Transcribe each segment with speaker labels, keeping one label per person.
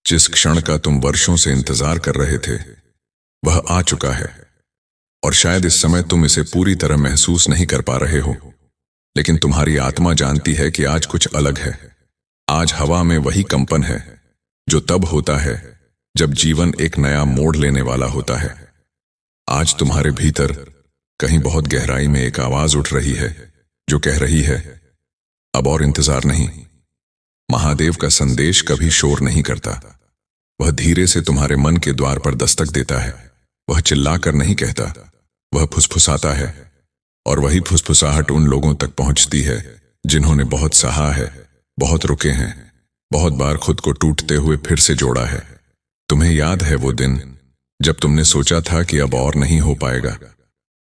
Speaker 1: जिस क्षण का तुम वर्षों से इंतजार कर रहे थे वह आ चुका है। और शायद इस समय तुम इसे पूरी तरह महसूस नहीं कर पा रहे हो, लेकिन तुम्हारी आत्मा जानती है कि आज कुछ अलग है। आज हवा में वही कंपन है जो तब होता है जब जीवन एक नया मोड़ लेने वाला होता है। आज तुम्हारे भीतर कहीं बहुत गहराई में एक आवाज उठ रही है जो कह रही है, अब और इंतजार नहीं। महादेव का संदेश कभी शोर नहीं करता। वह धीरे से तुम्हारे मन के द्वार पर दस्तक देता है। वह चिल्लाकर नहीं कहता, वह फुसफुसाता है। और वही फुसफुसाहट उन लोगों तक पहुंचती है जिन्होंने बहुत सहा है, बहुत रुके हैं, बहुत बार खुद को टूटते हुए फिर से जोड़ा है। तुम्हें याद है वो दिन जब तुमने सोचा था कि अब और नहीं हो पाएगा?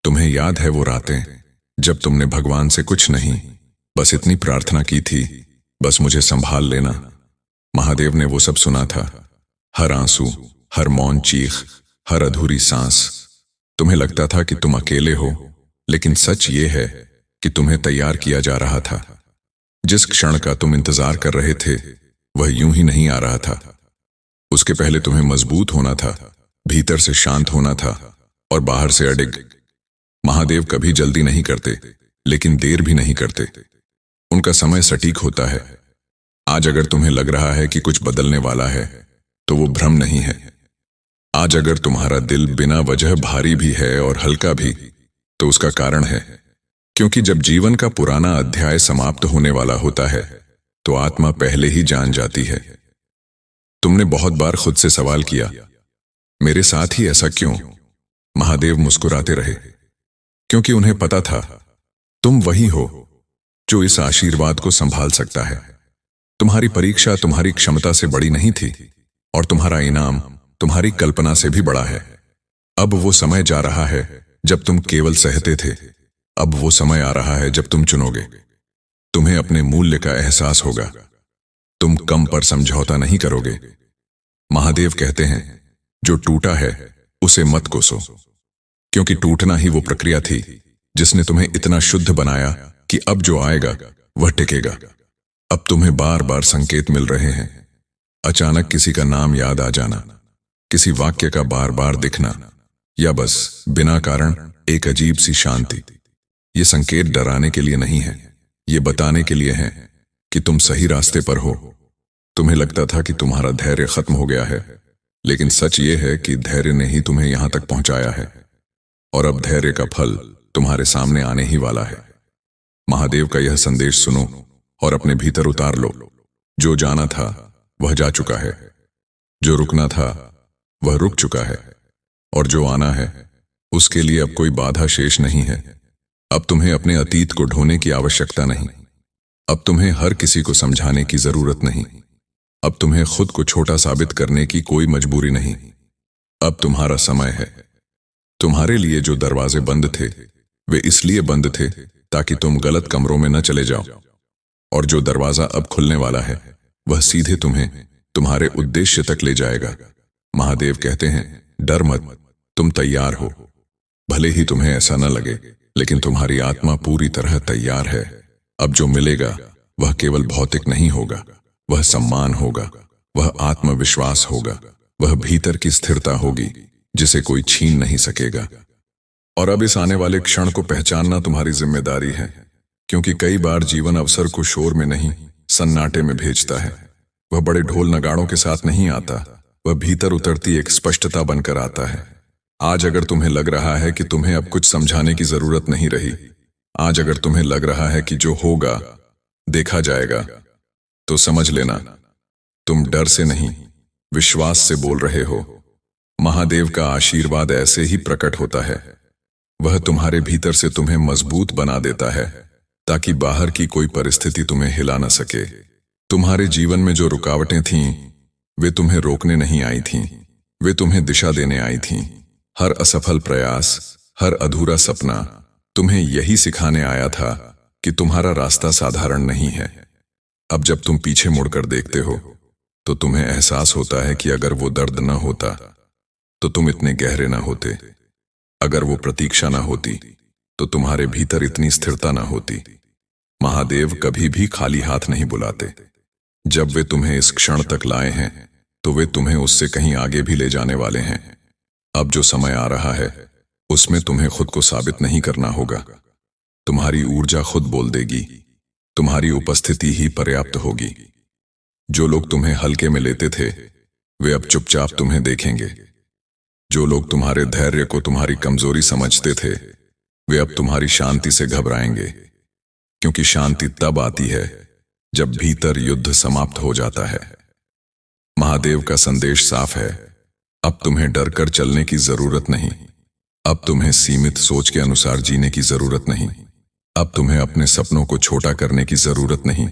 Speaker 1: तुम्हें याद है वो रातें जब तुमने भगवान से कुछ नहीं, बस इतनी प्रार्थना की थी, बस मुझे संभाल लेना। महादेव ने वो सब सुना था, हर आंसू, हर मौन चीख, हर अधूरी सांस। तुम्हें लगता था कि तुम अकेले हो, लेकिन सच ये है कि तुम्हें तैयार किया जा रहा था। जिस क्षण का तुम इंतजार कर रहे थे वह यूं ही नहीं आ रहा था। उसके पहले तुम्हें मजबूत होना था, भीतर से शांत होना था और बाहर से अडिग। महादेव कभी जल्दी नहीं करते, लेकिन देर भी नहीं करते। उनका समय सटीक होता है। आज अगर तुम्हें लग रहा है कि कुछ बदलने वाला है तो वो भ्रम नहीं है। आज अगर तुम्हारा दिल बिना वजह भारी भी है और हल्का भी, तो उसका कारण है क्योंकि जब जीवन का पुराना अध्याय समाप्त होने वाला होता है तो आत्मा पहले ही जान जाती है। तुमने बहुत बार खुद से सवाल किया, मेरे साथ ही ऐसा क्यों? महादेव मुस्कुराते रहे, क्योंकि उन्हें पता था तुम वही हो जो इस आशीर्वाद को संभाल सकता है। तुम्हारी परीक्षा तुम्हारी क्षमता से बड़ी नहीं थी और तुम्हारा इनाम तुम्हारी कल्पना से भी बड़ा है। अब वो समय जा रहा है जब तुम केवल सहते थे। अब वो समय आ रहा है जब तुम चुनोगे। तुम्हें अपने मूल्य का एहसास होगा। तुम कम पर समझौता नहीं करोगे। महादेव कहते हैं, जो टूटा है उसे मत कोसो, क्योंकि टूटना ही वो प्रक्रिया थी जिसने तुम्हें इतना शुद्ध बनाया कि अब जो आएगा वह टिकेगा। अब तुम्हें बार बार संकेत मिल रहे हैं, अचानक किसी का नाम याद आ जाना, किसी वाक्य का बार बार दिखना, या बस बिना कारण एक अजीब सी शांति। ये संकेत डराने के लिए नहीं है, ये बताने के लिए है कि तुम सही रास्ते पर हो। तुम्हें लगता था कि तुम्हारा धैर्य खत्म हो गया है, लेकिन सच ये है कि धैर्य ने ही तुम्हें यहां तक पहुंचाया है। और अब धैर्य का फल तुम्हारे सामने आने ही वाला है। महादेव का यह संदेश सुनो और अपने भीतर उतार लो। जो जाना था वह जा चुका है, जो रुकना था वह रुक चुका है, और जो आना है उसके लिए अब कोई बाधा शेष नहीं है। अब तुम्हें अपने अतीत को ढोने की आवश्यकता नहीं। अब तुम्हें हर किसी को समझाने की जरूरत नहीं। अब तुम्हें खुद को छोटा साबित करने की कोई मजबूरी नहीं। अब तुम्हारा समय है। तुम्हारे लिए जो दरवाजे बंद थे वे इसलिए बंद थे ताकि तुम गलत कमरों में न चले जाओ, और जो दरवाजा अब खुलने वाला है वह सीधे तुम्हें तुम्हारे उद्देश्य तक ले जाएगा। महादेव कहते हैं, डर मत, तुम तैयार हो। भले ही तुम्हें ऐसा न लगे, लेकिन तुम्हारी आत्मा पूरी तरह तैयार है। अब जो मिलेगा वह केवल भौतिक नहीं होगा, वह सम्मान होगा, वह आत्मविश्वास होगा, वह भीतर की स्थिरता होगी जिसे कोई छीन नहीं सकेगा। और अब इस आने वाले क्षण को पहचानना तुम्हारी जिम्मेदारी है, क्योंकि कई बार जीवन अवसर को शोर में नहीं, सन्नाटे में भेजता है। वह बड़े ढोल नगाड़ों के साथ नहीं आता, वह भीतर उतरती एक स्पष्टता बनकर आता है। आज अगर तुम्हें लग रहा है कि तुम्हें अब कुछ समझाने की जरूरत नहीं रही, आज अगर तुम्हें लग रहा है कि जो होगा देखा जाएगा, तो समझ लेना तुम डर से नहीं, विश्वास से बोल रहे हो। महादेव का आशीर्वाद ऐसे ही प्रकट होता है। वह तुम्हारे भीतर से तुम्हें मजबूत बना देता है ताकि बाहर की कोई परिस्थिति तुम्हें हिला न सके। तुम्हारे जीवन में जो रुकावटें थीं वे तुम्हें रोकने नहीं आई थीं, वे तुम्हें दिशा देने आई थीं। हर असफल प्रयास, हर अधूरा सपना तुम्हें यही सिखाने आया था कि तुम्हारा रास्ता साधारण नहीं है। अब जब तुम पीछे मुड़कर देखते हो तो तुम्हें एहसास होता है कि अगर वो दर्द न होता तो तुम इतने गहरे न होते। अगर वो प्रतीक्षा न होती तो तुम्हारे भीतर इतनी स्थिरता न होती। महादेव कभी भी खाली हाथ नहीं बुलाते। जब वे तुम्हें इस क्षण तक लाए हैं तो वे तुम्हें उससे कहीं आगे भी ले जाने वाले हैं। अब जो समय आ रहा है उसमें तुम्हें खुद को साबित नहीं करना होगा। तुम्हारी ऊर्जा खुद बोल देगी, तुम्हारी उपस्थिति ही पर्याप्त होगी। जो लोग तुम्हें हल्के में लेते थे वे अब चुपचाप तुम्हें देखेंगे। जो लोग तुम्हारे धैर्य को तुम्हारी कमजोरी समझते थे वे अब तुम्हारी शांति से घबराएंगे, क्योंकि शांति तब आती है जब भीतर युद्ध समाप्त हो जाता है। महादेव का संदेश साफ है, अब तुम्हें डर कर चलने की जरूरत नहीं। अब तुम्हें सीमित सोच के अनुसार जीने की जरूरत नहीं। अब तुम्हें अपने सपनों को छोटा करने की जरूरत नहीं।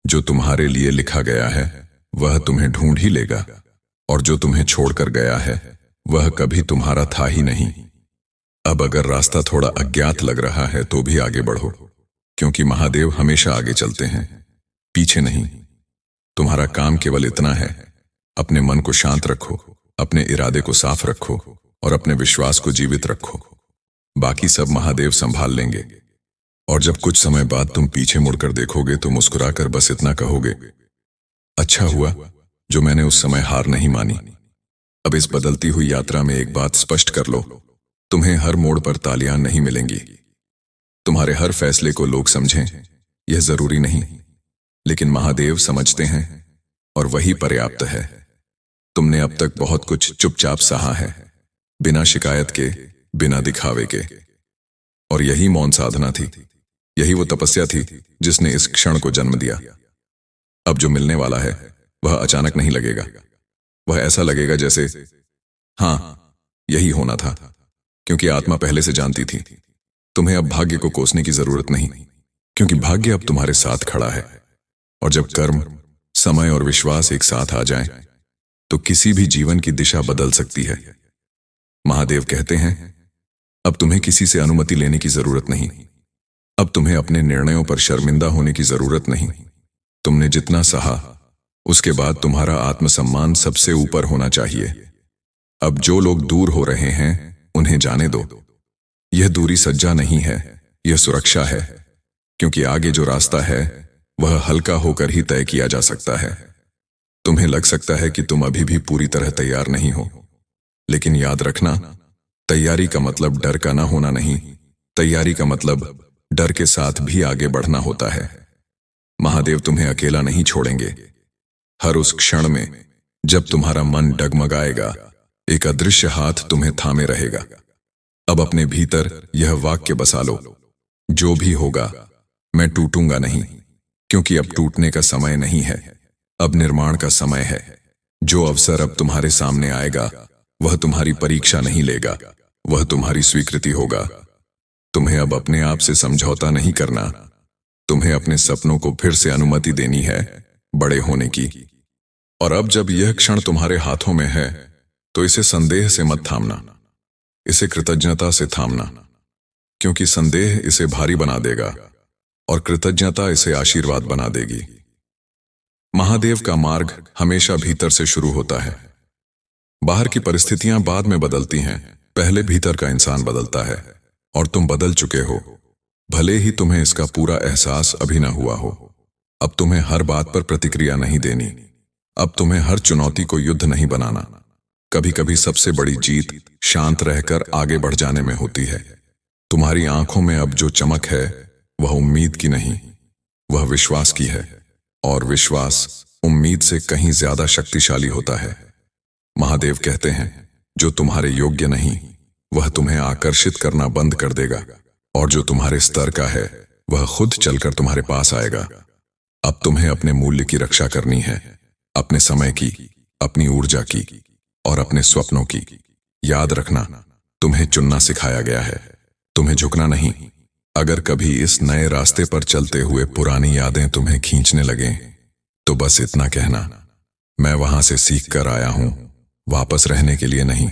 Speaker 1: जो तुम्हारे लिए लिखा गया है वह तुम्हें ढूंढ ही लेगा, और जो तुम्हें छोड़कर गया है वह कभी तुम्हारा था ही नहीं। अब अगर रास्ता थोड़ा अज्ञात लग रहा है तो भी आगे बढ़ो, क्योंकि महादेव हमेशा आगे चलते हैं, पीछे नहीं। तुम्हारा काम केवल इतना है, अपने मन को शांत रखो, अपने इरादे को साफ रखो और अपने विश्वास को जीवित रखो। बाकी सब महादेव संभाल लेंगे। और जब कुछ समय बाद तुम पीछे मुड़कर देखोगे तो मुस्कुराकर बस इतना कहोगे, अच्छा हुआ जो मैंने उस समय हार नहीं मानी। अब इस बदलती हुई यात्रा में एक बात स्पष्ट कर लो, तुम्हें हर मोड़ पर तालियां नहीं मिलेंगी। तुम्हारे हर फैसले को लोग समझें यह जरूरी नहीं, लेकिन महादेव समझते हैं और वही पर्याप्त है। तुमने अब तक बहुत कुछ चुपचाप सहा है, बिना शिकायत के, बिना दिखावे के। और यही मौन साधना थी, यही वो तपस्या थी जिसने इस क्षण को जन्म दिया। अब जो मिलने वाला है वह अचानक नहीं लगेगा, वह ऐसा लगेगा जैसे हाँ यही होना था, क्योंकि आत्मा पहले से जानती थी। तुम्हें अब भाग्य को कोसने की जरूरत नहीं, क्योंकि भाग्य अब तुम्हारे साथ खड़ा है। और जब कर्म, समय और विश्वास एक साथ आ जाएं, तो किसी भी जीवन की दिशा बदल सकती है। महादेव कहते हैं, अब तुम्हें किसी से अनुमति लेने की जरूरत नहीं। अब तुम्हें अपने निर्णयों पर शर्मिंदा होने की जरूरत नहीं। तुमने जितना सहा उसके बाद तुम्हारा आत्मसम्मान सबसे ऊपर होना चाहिए। अब जो लोग दूर हो रहे हैं उन्हें जाने दो। यह दूरी सज्जा नहीं है, यह सुरक्षा है, क्योंकि आगे जो रास्ता है वह हल्का होकर ही तय किया जा सकता है। तुम्हें लग सकता है कि तुम अभी भी पूरी तरह तैयार नहीं हो, लेकिन याद रखना, तैयारी का मतलब डर का ना होना नहीं। तैयारी का मतलब डर के साथ भी आगे बढ़ना होता है। महादेव तुम्हें अकेला नहीं छोड़ेंगे। हर उस क्षण में जब तुम्हारा मन डगमगाएगा, एक अदृश्य हाथ तुम्हें थामे रहेगा। अब अपने भीतर यह वाक्य बसा लो, जो भी होगा मैं टूटूंगा नहीं, क्योंकि अब टूटने का समय नहीं है, अब निर्माण का समय है। जो अवसर अब तुम्हारे सामने आएगा वह तुम्हारी परीक्षा नहीं लेगा, वह तुम्हारी स्वीकृति होगा। तुम्हें अब अपने आप से समझौता नहीं करना, तुम्हें अपने सपनों को फिर से अनुमति देनी है बड़े होने की। और अब जब यह क्षण तुम्हारे हाथों में है तो इसे संदेह से मत थामना, इसे कृतज्ञता से थामना, क्योंकि संदेह इसे भारी बना देगा और कृतज्ञता इसे आशीर्वाद बना देगी। महादेव का मार्ग हमेशा भीतर से शुरू होता है। बाहर की परिस्थितियां बाद में बदलती हैं, पहले भीतर का इंसान बदलता है, और तुम बदल चुके हो, भले ही तुम्हें इसका पूरा एहसास अभी न हुआ हो। अब तुम्हें हर बात पर प्रतिक्रिया नहीं देनी, अब तुम्हें हर चुनौती को युद्ध नहीं बनाना। कभी कभी सबसे बड़ी जीत शांत रहकर आगे बढ़ जाने में होती है। तुम्हारी आंखों में अब जो चमक है वह उम्मीद की नहीं, वह विश्वास की है, और विश्वास उम्मीद से कहीं ज्यादा शक्तिशाली होता है। महादेव कहते हैं, जो तुम्हारे योग्य नहीं वह तुम्हें आकर्षित करना बंद कर देगा, और जो तुम्हारे स्तर का है वह खुद चलकर तुम्हारे पास आएगा। अब तुम्हें अपने मूल्य की रक्षा करनी है, अपने समय की, अपनी ऊर्जा की और अपने स्वप्नों की। याद रखना, तुम्हें चुनना सिखाया गया है, तुम्हें झुकना नहीं। अगर कभी इस नए रास्ते पर चलते हुए पुरानी यादें तुम्हें खींचने लगें, तो बस इतना कहना, मैं वहां से सीख कर आया हूं, वापस रहने के लिए नहीं।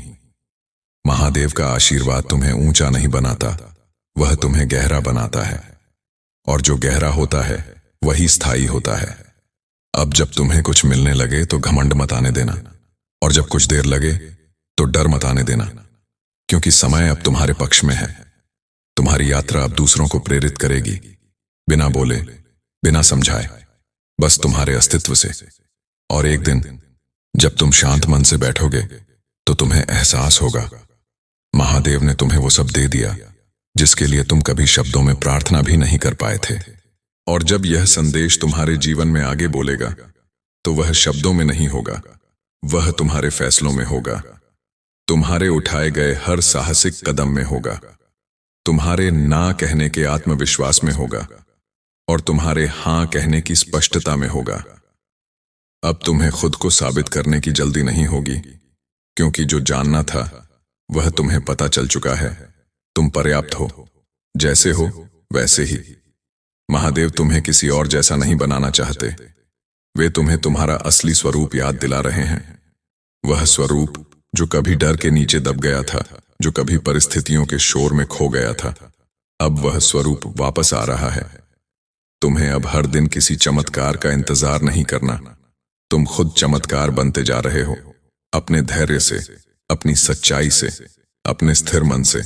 Speaker 1: महादेव का आशीर्वाद तुम्हें ऊंचा नहीं बनाता, वह तुम्हें गहरा बनाता है, और जो गहरा होता है वही स्थायी होता है। अब जब तुम्हें कुछ मिलने लगे तो घमंड मत आने देना, और जब कुछ देर लगे तो डर मत आने देना, क्योंकि समय अब तुम्हारे पक्ष में है। तुम्हारी यात्रा अब दूसरों को प्रेरित करेगी, बिना बोले, बिना समझाए, बस तुम्हारे अस्तित्व से। और एक दिन जब तुम शांत मन से बैठोगे तो तुम्हें एहसास होगा महादेव ने तुम्हें वो सब दे दिया जिसके लिए तुम कभी शब्दों में प्रार्थना भी नहीं कर पाए थे। और जब यह संदेश तुम्हारे जीवन में आगे बोलेगा तो वह शब्दों में नहीं होगा, वह तुम्हारे फैसलों में होगा, तुम्हारे उठाए गए हर साहसिक कदम में होगा, तुम्हारे ना कहने के आत्मविश्वास में होगा और तुम्हारे हां कहने की स्पष्टता में होगा। अब तुम्हें खुद को साबित करने की जल्दी नहीं होगी, क्योंकि जो जानना था वह तुम्हें पता चल चुका है। तुम पर्याप्त हो, जैसे हो वैसे ही। महादेव तुम्हें किसी और जैसा नहीं बनाना चाहते, वे तुम्हें तुम्हारा असली स्वरूप याद दिला रहे हैं। वह स्वरूप जो कभी डर के नीचे दब गया था, जो कभी परिस्थितियों के शोर में खो गया था, अब वह स्वरूप वापस आ रहा है। तुम्हें अब हर दिन किसी चमत्कार का इंतजार नहीं करना, तुम खुद चमत्कार बनते जा रहे हो, अपने धैर्य से, अपनी सच्चाई से, अपने स्थिर मन से।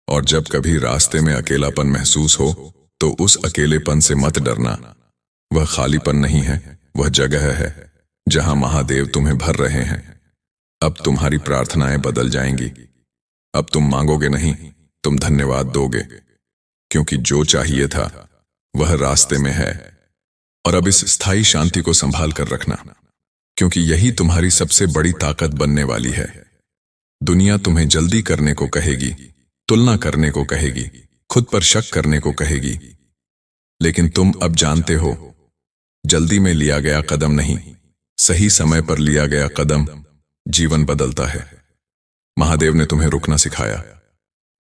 Speaker 1: और जब कभी रास्ते में अकेलापन महसूस हो तो उस अकेलेपन से मत डरना। वह खालीपन नहीं है, वह जगह है जहां महादेव तुम्हें भर रहे हैं। अब तुम्हारी प्रार्थनाएं बदल जाएंगी। अब तुम मांगोगे नहीं, तुम धन्यवाद दोगे, क्योंकि जो चाहिए था वह रास्ते में है। और अब इस स्थायी शांति को संभाल कर रखना, क्योंकि यही तुम्हारी सबसे बड़ी ताकत बनने वाली है। दुनिया तुम्हें जल्दी करने को कहेगी, तुलना करने को कहेगी, खुद पर शक करने को कहेगी, लेकिन तुम अब जानते हो, जल्दी में लिया गया कदम नहीं, सही समय पर लिया गया कदम जीवन बदलता है। महादेव ने तुम्हें रुकना सिखाया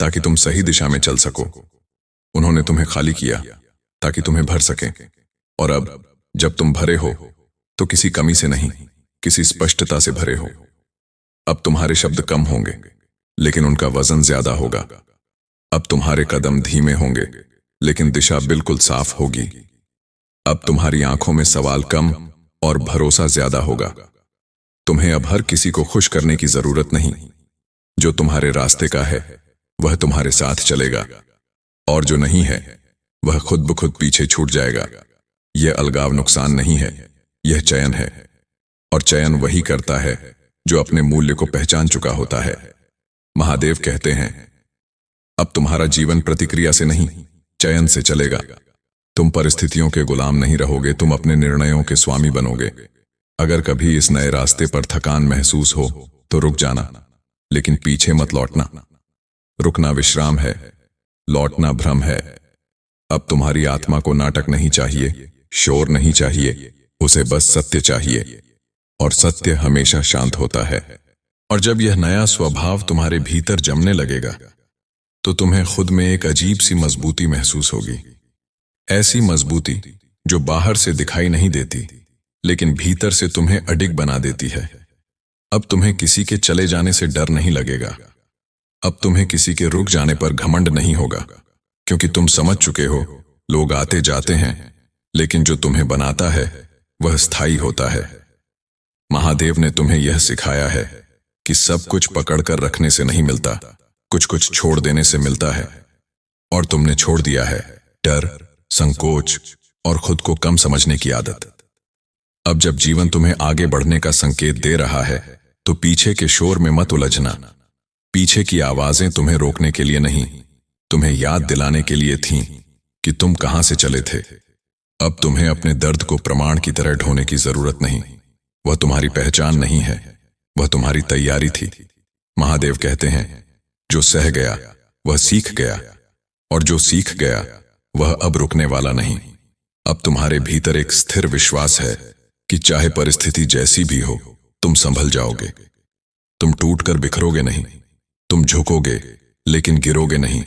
Speaker 1: ताकि तुम सही दिशा में चल सको। उन्होंने तुम्हें खाली किया ताकि तुम्हें भर सकें। और अब जब तुम भरे हो तो किसी कमी से नहीं, किसी स्पष्टता से भरे हो। अब तुम्हारे शब्द कम होंगे, लेकिन उनका वजन ज्यादा होगा। अब तुम्हारे कदम धीमे होंगे, लेकिन दिशा बिल्कुल साफ होगी। अब तुम्हारी आंखों में सवाल कम और भरोसा ज्यादा होगा। तुम्हें अब हर किसी को खुश करने की जरूरत नहीं। जो तुम्हारे रास्ते का है वह तुम्हारे साथ चलेगा, और जो नहीं है वह खुद ब खुद पीछे छूट जाएगा। यह अलगाव नुकसान नहीं है, यह चयन है। और चयन वही करता है जो अपने मूल्य को पहचान चुका होता है। महादेव कहते हैं, अब तुम्हारा जीवन प्रतिक्रिया से नहीं, चयन से चलेगा। तुम परिस्थितियों के गुलाम नहीं रहोगे, तुम अपने निर्णयों के स्वामी बनोगे। अगर कभी इस नए रास्ते पर थकान महसूस हो तो रुक जाना, लेकिन पीछे मत लौटना। रुकना विश्राम है, लौटना भ्रम है। अब तुम्हारी आत्मा को नाटक नहीं चाहिए, शोर नहीं चाहिए, उसे बस सत्य चाहिए। और सत्य हमेशा शांत होता है। और जब यह नया स्वभाव तुम्हारे भीतर जमने लगेगा तो तुम्हें खुद में एक अजीब सी मजबूती महसूस होगी। ऐसी मजबूती जो बाहर से दिखाई नहीं देती, लेकिन भीतर से तुम्हें अडिग बना देती है। अब तुम्हें किसी के चले जाने से डर नहीं लगेगा। अब तुम्हें किसी के रुक जाने पर घमंड नहीं होगा, क्योंकि तुम समझ चुके हो, लोग आते जाते हैं, लेकिन जो तुम्हें बनाता है वह स्थायी होता है। महादेव ने तुम्हें यह सिखाया है कि सब कुछ पकड़कर रखने से नहीं मिलता, कुछ कुछ छोड़ देने से मिलता है। और तुमने छोड़ दिया है डर, संकोच और खुद को कम समझने की आदत। अब जब जीवन तुम्हें आगे बढ़ने का संकेत दे रहा है तो पीछे के शोर में मत उलझना। पीछे की आवाजें तुम्हें रोकने के लिए नहीं, तुम्हें याद दिलाने के लिए थीं कि तुम कहां से चले थे। अब तुम्हें अपने दर्द को प्रमाण की तरह ढोने की जरूरत नहीं। वह तुम्हारी पहचान नहीं है, वह तुम्हारी तैयारी थी। महादेव कहते हैं, जो सह गया वह सीख गया, और जो सीख गया वह अब रुकने वाला नहीं। अब तुम्हारे भीतर एक स्थिर विश्वास है कि चाहे परिस्थिति जैसी भी हो, तुम संभल जाओगे। तुम टूटकर बिखरोगे नहीं, तुम झुकोगे लेकिन गिरोगे नहीं।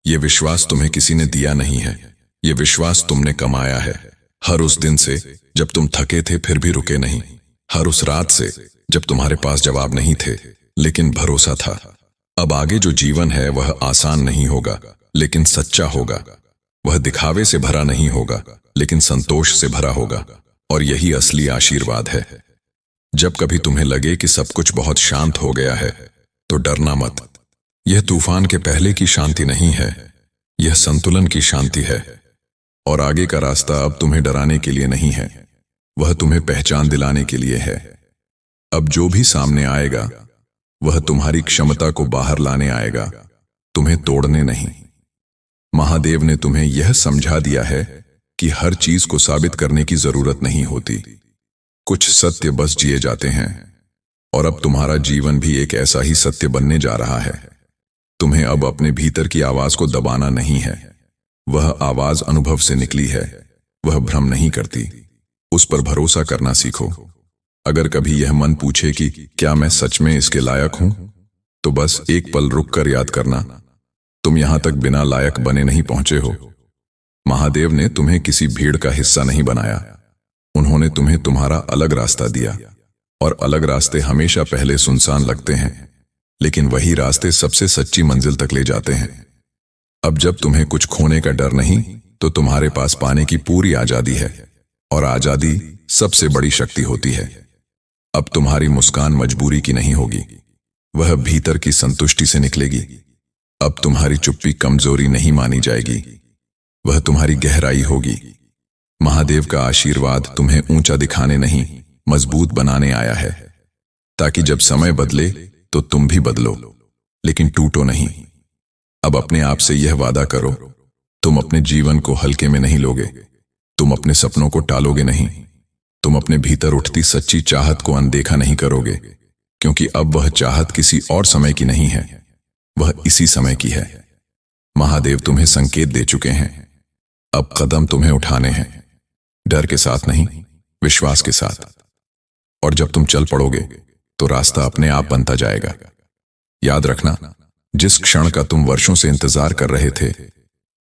Speaker 1: यह विश्वास तुम्हें किसी ने दिया नहीं है, यह विश्वास तुमने कमाया है। हर उस दिन से जब तुम थके थे फिर भी रुके नहीं, हर उस रात से जब तुम्हारे पास जवाब नहीं थे लेकिन भरोसा था। अब आगे जो जीवन है वह आसान नहीं होगा, लेकिन सच्चा होगा। वह दिखावे से भरा नहीं होगा, लेकिन संतोष से भरा होगा। और यही असली आशीर्वाद है। जब कभी तुम्हें लगे कि सब कुछ बहुत शांत हो गया है तो डरना मत। यह तूफान के पहले की शांति नहीं है, यह संतुलन की शांति है। और आगे का रास्ता अब तुम्हें डराने के लिए नहीं है, वह तुम्हें पहचान दिलाने के लिए है। अब जो भी सामने आएगा वह तुम्हारी क्षमता को बाहर लाने आएगा, तुम्हें तोड़ने नहीं। महादेव ने तुम्हें यह समझा दिया है कि हर चीज को साबित करने की जरूरत नहीं होती। कुछ सत्य बस जिए जाते हैं, और अब तुम्हारा जीवन भी एक ऐसा ही सत्य बनने जा रहा है। तुम्हें अब अपने भीतर की आवाज को दबाना नहीं है। वह आवाज अनुभव से निकली है, वह भ्रम नहीं करती। उस पर भरोसा करना सीखो। अगर कभी यह मन पूछे कि क्या मैं सच में इसके लायक हूं, तो बस एक पल रुककर याद करना, तुम यहां तक बिना लायक बने नहीं पहुंचे हो। महादेव ने तुम्हें किसी भीड़ का हिस्सा नहीं बनाया। उन्होंने तुम्हें तुम्हारा अलग रास्ता दिया, और अलग रास्ते हमेशा पहले सुनसान लगते हैं, लेकिन वही रास्ते सबसे सच्ची मंजिल तक ले जाते हैं। अब जब तुम्हें कुछ खोने का डर नहीं, तो तुम्हारे पास पाने की पूरी आजादी है, और आजादी सबसे बड़ी शक्ति होती है। अब तुम्हारी मुस्कान मजबूरी की नहीं होगी, वह भीतर की संतुष्टि से निकलेगी। अब तुम्हारी चुप्पी कमजोरी नहीं मानी जाएगी, वह तुम्हारी गहराई होगी। महादेव का आशीर्वाद तुम्हें ऊंचा दिखाने नहीं, मजबूत बनाने आया है, ताकि जब समय बदले तो तुम भी बदलो, लेकिन टूटो नहीं। अब अपने आप से यह वादा करो, तुम अपने जीवन को हल्के में नहीं लोगे, तुम अपने सपनों को टालोगे नहीं, तुम अपने भीतर उठती सच्ची चाहत को अनदेखा नहीं करोगे, क्योंकि अब वह चाहत किसी और समय की नहीं है, वह इसी समय की है। महादेव तुम्हें संकेत दे चुके हैं, अब कदम तुम्हें उठाने हैं, डर के साथ नहीं, विश्वास के साथ। और जब तुम चल पड़ोगे तो रास्ता अपने आप बनता जाएगा। याद रखना, जिस क्षण का तुम वर्षों से इंतजार कर रहे थे,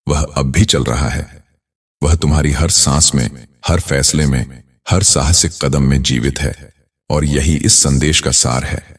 Speaker 1: वह अब भी चल रहा है। वह तुम्हारी हर सांस में, हर फैसले में, हर साहसिक कदम में जीवित है, और यही इस संदेश का सार है।